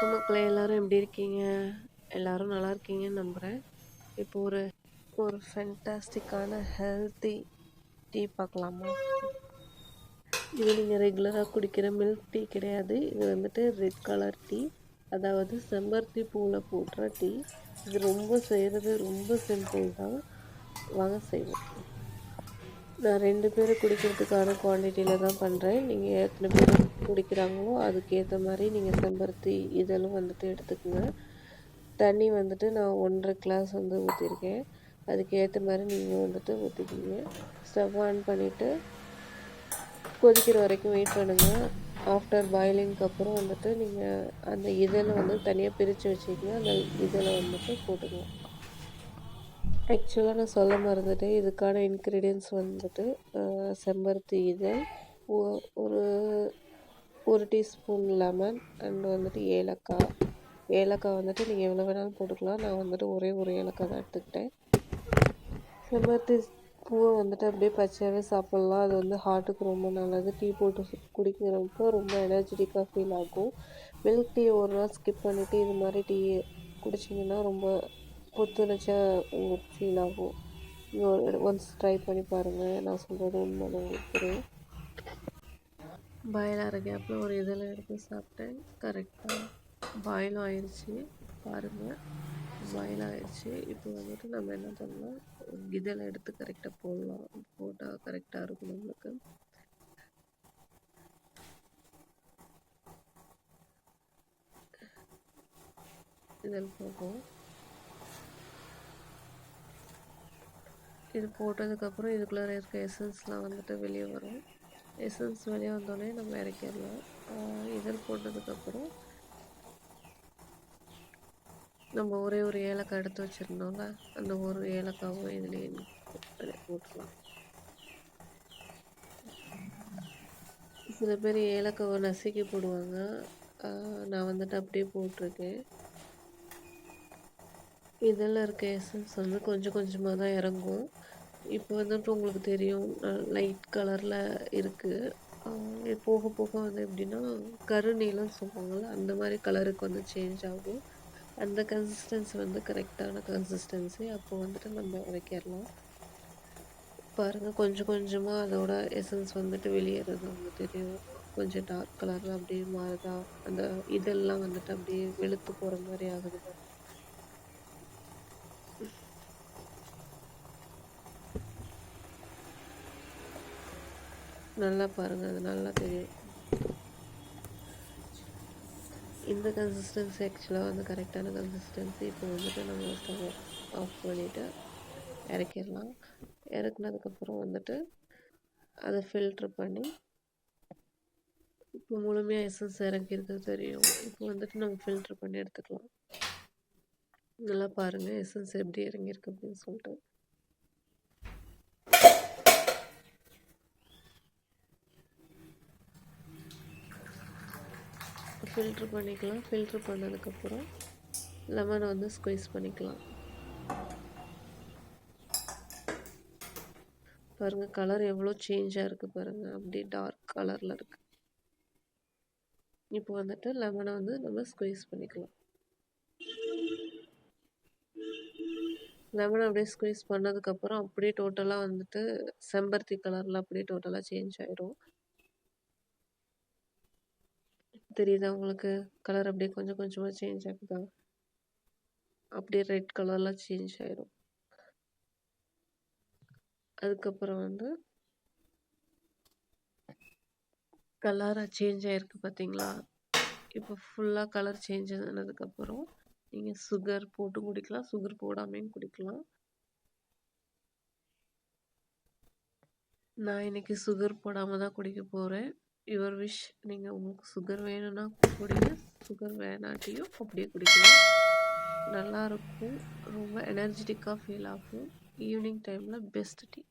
வணக்கம் மக்களே, எல்லாரும் எப்படி இருக்கீங்க? எல்லாரும் நல்லா இருக்கீங்கன்னு நம்புகிறேன். இப்போ ஒரு ஃபென்டாஸ்டிக்கான ஹெல்த்தி டீ பார்க்கலாமா? இது நீங்கள் ரெகுலராக குடிக்கிற மில்க் டீ கிடையாது. இது வந்துட்டு ரெட் கலர் டீ, அதாவது செம்பருத்தி பூவில் போடுற டீ. இது செய்கிறது ரொம்ப சிம்பிள் தான். வாங்க செய்வோம். நான் 2 பேர் குடிக்கிறதுக்கான குவான்டிட்டியில் தான் பண்ணுறேன். நீங்கள் எத்தனை பேர் குடிக்கிறாங்களோ அதுக்கேற்ற மாதிரி நீங்கள் செம்பருத்தி இதெல்லாம் வந்துட்டு எடுத்துக்கோங்க. தண்ணி வந்துட்டு நான் 1.5 கிளாஸ் ஊற்றிருக்கேன். அதுக்கேற்ற மாதிரி நீங்கள் வந்துட்டு ஊற்றிக்கிங்க. ஸ்டவ் ஆன் பண்ணிவிட்டு கொதிக்கிற வரைக்கும் வெயிட் பண்ணுங்கள். ஆஃப்டர் பாயிலிங்க்கு அப்புறம் வந்துட்டு நீங்கள் அந்த இதெல்லாம் தனியாக பிரித்து வச்சுக்கிங்க. அந்த இதில் வந்துட்டு போட்டுக்கலாம். ஆக்சுவலாக நான் சொல்ல மறந்துட்டேன். இதுக்கான இன்க்ரீடியன்ட்ஸ் வந்துட்டு செம்பருத்தி இதழ், ஒரு 1 டீஸ்பூன் லெமன் அண்ட் வந்துட்டு ஏலக்காய் வந்துட்டு நீங்கள் எவ்வளோ வேணாலும் போட்டுக்கலாம். நான் வந்துட்டு ஒரே ஒரு ஏலக்காய் தான் எடுத்துக்கிட்டேன். செம்பருத்தி பூவை வந்துட்டு அப்படியே பச்சையாகவே சாப்பிட்லாம். அது ஹார்ட்டுக்கு ரொம்ப நல்லது. டீ போட்டு குடிக்கிறப்போ ரொம்ப எனர்ஜெட்டிக்காக ஃபீல் ஆகும். மில்க் டீ ஒரு நாள் ஸ்கிப் பண்ணிவிட்டு இது மாதிரி டீ குடிச்சிங்கன்னா ரொம்ப புத்துணர்ச்சியாக உங்களுக்கு ஃபீல் ஆகும். ஒன்ஸ் ட்ரை பண்ணி பாருங்கள். நான் சொல்கிறது உண்மைன்னு உங்களுக்கு தெரியும். பாயில் ஆகிற கேப்பில் ஒரு இதில் எடுத்து சாப்பிட்டேன். கரெக்டாக பாயிலும் ஆயிடுச்சு. பாருங்கள், பாயில் ஆயிடுச்சு. இப்போ வந்துட்டு நம்ம என்ன பண்ணலாம், இதில் எடுத்து கரெக்டாக போடலாம். போட்டால் கரெக்டாக இருக்கும் நம்மளுக்கு. இதில் போகும். இது போட்டதுக்கப்புறம் இதுக்குள்ளே இருக்க எசன்ஸ்லாம் வந்துட்டு வெளியே வரும். எசன்ஸ் வெளியே வந்தோடனே நம்ம இறக்கிடலாம். இதில் போட்டதுக்கப்புறம் நம்ம ஒரே ஒரு ஏலக்காய் எடுத்து வச்சுருந்தோம்ல, அந்த ஒரு ஏலக்காவும் இதுலேயே போட்டுக்கலாம். சில பேர் ஏலக்காவை நசுக்கி போடுவாங்க. நான் வந்துட்டு அப்படியே போட்டிருக்கேன். இதில் இருக்க எசன்ஸ் கொஞ்சம் கொஞ்சமாக தான் இறங்கும். இப்போ வந்துட்டு உங்களுக்கு தெரியும், லைட் கலரில் இருக்குது. போக போக எப்படின்னா கருநீலம் சொல்லுவாங்கள்ல, அந்த மாதிரி கலருக்கு சேஞ்ச் ஆகும். அந்த கன்சிஸ்டன்சி கரெக்டான கன்சிஸ்டன்சி. அப்போ வந்துட்டு நம்ம இறக்கிடலாம். பாருங்கள், கொஞ்சம் கொஞ்சமாக அதோட எசன்ஸ் வெளியேறது தெரியும். கொஞ்சம் டார்க் கலரில் அப்படியே மாறுதா, அந்த இதெல்லாம் அப்படியே வெளுத்து போகிற மாதிரி ஆகுது. நல்லா பாருங்கள், அது நல்லா தெரியும். இந்த கன்சிஸ்டன்சி ஆக்சுவலாக கரெக்டான கன்சிஸ்டன்சி. இப்போ நம்ம ஸ்டவ் ஆஃப் பண்ணிவிட்டு இறக்கிடலாம். இறக்குனதுக்கப்புறம் அதை ஃபில்ட்ரு பண்ணி, இப்போ முழுமையாக எசன்ஸ் இறக்கியிருக்கிறது தெரியும். இப்போ நம்ம ஃபில்ட்ரு பண்ணி எடுத்துக்கலாம். நல்லா பாருங்கள் எசன்ஸ் எப்படி இறங்கியிருக்கு அப்படின்னு சொல்லிட்டு. ஃபில்ட்ரு பண்ணிக்கலாம். ஃபில்ட்ரு பண்ணதுக்கப்புறம் லெமனை ஸ்குவீஸ் பண்ணிக்கலாம். பாருங்கள், கலர் எவ்வளோ சேஞ்சாக இருக்குது பாருங்கள். அப்படியே டார்க் கலரில் இருக்குது. இப்போ லெமனை நம்ம ஸ்குவீஸ் பண்ணிக்கலாம். லெமனை அப்படியே ஸ்குவீஸ் பண்ணதுக்கப்புறம் அப்படியே டோட்டலாக செம்பருத்தி கலரில் அப்படியே டோட்டலாக சேஞ்ச் ஆகிடும். தெரியுதா உங்களுக்கு? கலர் அப்படியே கொஞ்சம் கொஞ்சமாக சேஞ்ச் ஆகுதா? அப்படியே ரெட் கலரில் சேஞ்ச் ஆகிடும். அதுக்கப்புறம் கலராக சேஞ்ச் ஆகிருக்கு பார்த்தீங்களா? இப்போ ஃபுல்லாக கலர் சேஞ்ச் ஆனதுக்கப்புறம் நீங்கள் சுகர் போட்டு குடிக்கலாம், சுகர் போடாமையும் குடிக்கலாம். நான் இன்றைக்கி சுகர் போடாமல் தான் குடிக்க போகிறேன். Your wish. உங்களுக்கு சுகர் வேணும்னா குடிங்க, சுகர் வேணாட்டியும் அப்படியே குடிக்கலாம். நல்லாயிருக்கும். ரொம்ப எனர்ஜெட்டிக்காக ஃபீல் ஆகும். ஈவினிங் டைமில் பெஸ்ட் டீ.